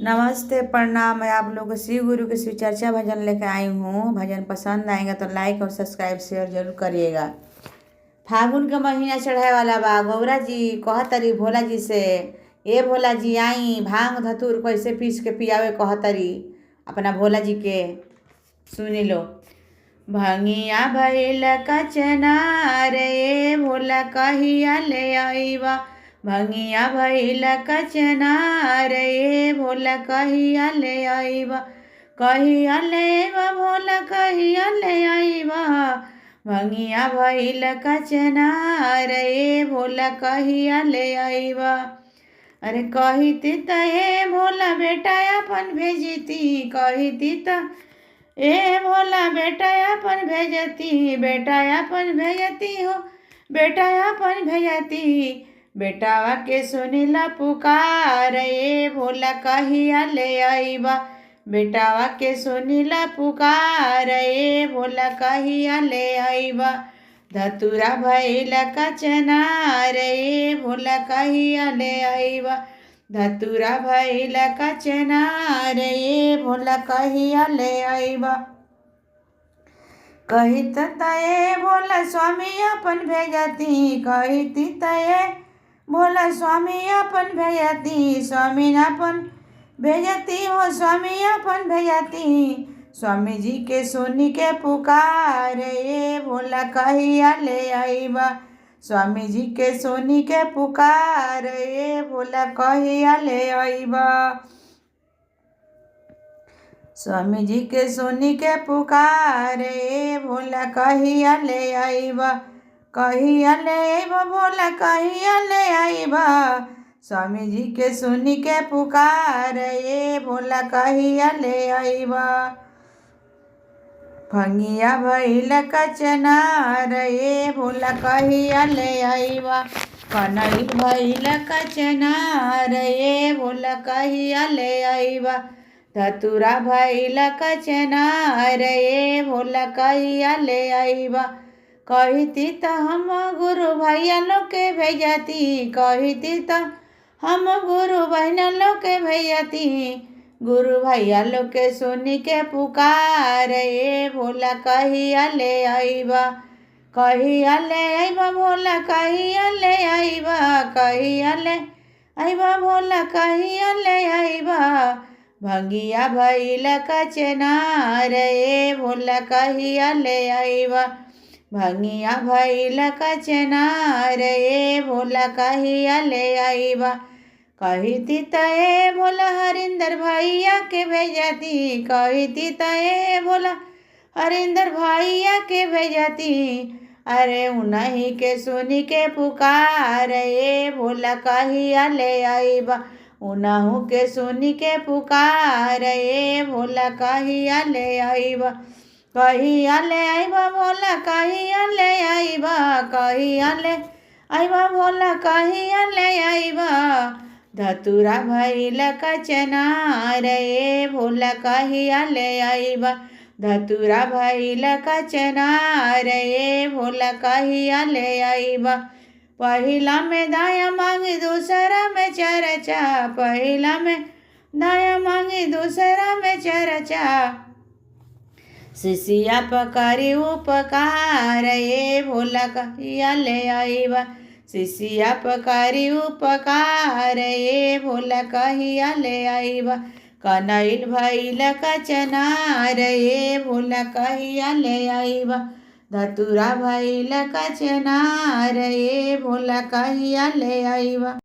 नमस्ते, प्रणाम। मैं आप लोगों को शिव गुरु के शिव चर्चा भजन लेकर आई हूँ। भजन पसंद आएगा तो लाइक और सब्सक्राइब शेयर जरूर करिएगा। फागुन का महीना चढ़ाए वाला बा, गौरा जी कहतरी भोला जी से, ए भोला जी आई भांग धतूर कैसे पीस के पियावे कहतरी अपना भोला जी के। सुनी लो। भंगिया भइल कचनार ए भोला कहिया ले आईबा। भंगिया भइल कचनार ए भोला कहिया ले आईबा। कहिया ले आईबा भोला कहिया ले आईबा। भंगिया भइल कचनार ए भोला कहिया ले आईबा। अरे कहिती त ए भोला बेटा अपन भेजती। कहिती त ए भोला बेटा अपन भेजती। बेटा अपन भेजती हो, बेटा अपन भेजती। बेटावा के सुनिला पुकार ए भोला कहिया ले आईबा। बेटावा के सुनिला पुकार ए भोला कहिया ले आईबा। धतूरा भइल कचनार ए भोला कहिया ले आईबा। धतूरा भइल कचनार ए भोला कहिया ले आईबा। कहित तये भोला स्वामी अपन भेजती। कहिती तये भोला स्वामी अपन भेजती। स्वामी अपन भेजती हो, स्वामी अपन भेजती। स्वामी जी के सुनी के पुकार ए भोला कहिया ले आईबा। स्वामी जी के सुनी के पुकार ए भोला कहिया ले आईबा। स्वामी जी के सुनी के पुकार ए भोला कहिया ले आईबा। कहिया ले आईबा भोला कहिया ले आईबा। स्वामी जी के सुनी के पुकार ए भोला कहिया ले आईबा। भंगिया भइल कचनार ए भोला कहिया ले आईबा। कनैल भइल कचनार ए भोला कहिया ले आईबा। धतूरा भइल कचनार ए भोला कहिया ले आईबा। कहिती त हम गुरु भैया लोग के भेजती। कहिती त हम गुरु बहना लोग के भेजती। गुरु भैया लोग के सुनी के पुकार ए भोला कहिया ले आईबा। कहिया ले आईबा भोला कहिया ले आईबा। कहिया ले आईबा भोला कहिया ले आईबा। भंगिया भइल कचनार ए भोला कहिया ले आईबा। भंगिया भइल कचनार ए भोला कहिया ले आईबा। कहिती त ए भोला हरिंदर भैया के भेजती। कहिती त ए भोला हरिंदर भैया के भेजती। अरे उन्हीं के सुनी के पुकार ए भोला कहिया ले आईबा। उन्हों के सुनी के पुकार ए भोला कहिया ले आईबा। कहिया ले आईबा भोला कहिया ले आईबा। कहिया ले आईबा भोला कहिया ले आईबा। धतूरा भइल कचनार ए भोला कहिया ले आईबा। धतूरा भइल कचनार ए भोला कहिया ले आईबा। पहिला में दाया मांगी दूसरा में चर्चा। पहिला में दाया मांगी दूसरा में चर्चा। शिष्या पकड़ी उपकार ए भोला कहिया ले आईबा। शिष्या पकड़ी उपकार ए भोला कहिया ले आईबा। कनैल भइल कचनार ए भोला कहिया ले आईबा। धतूरा भइल कचनार ए भोला कहिया ले आईबा।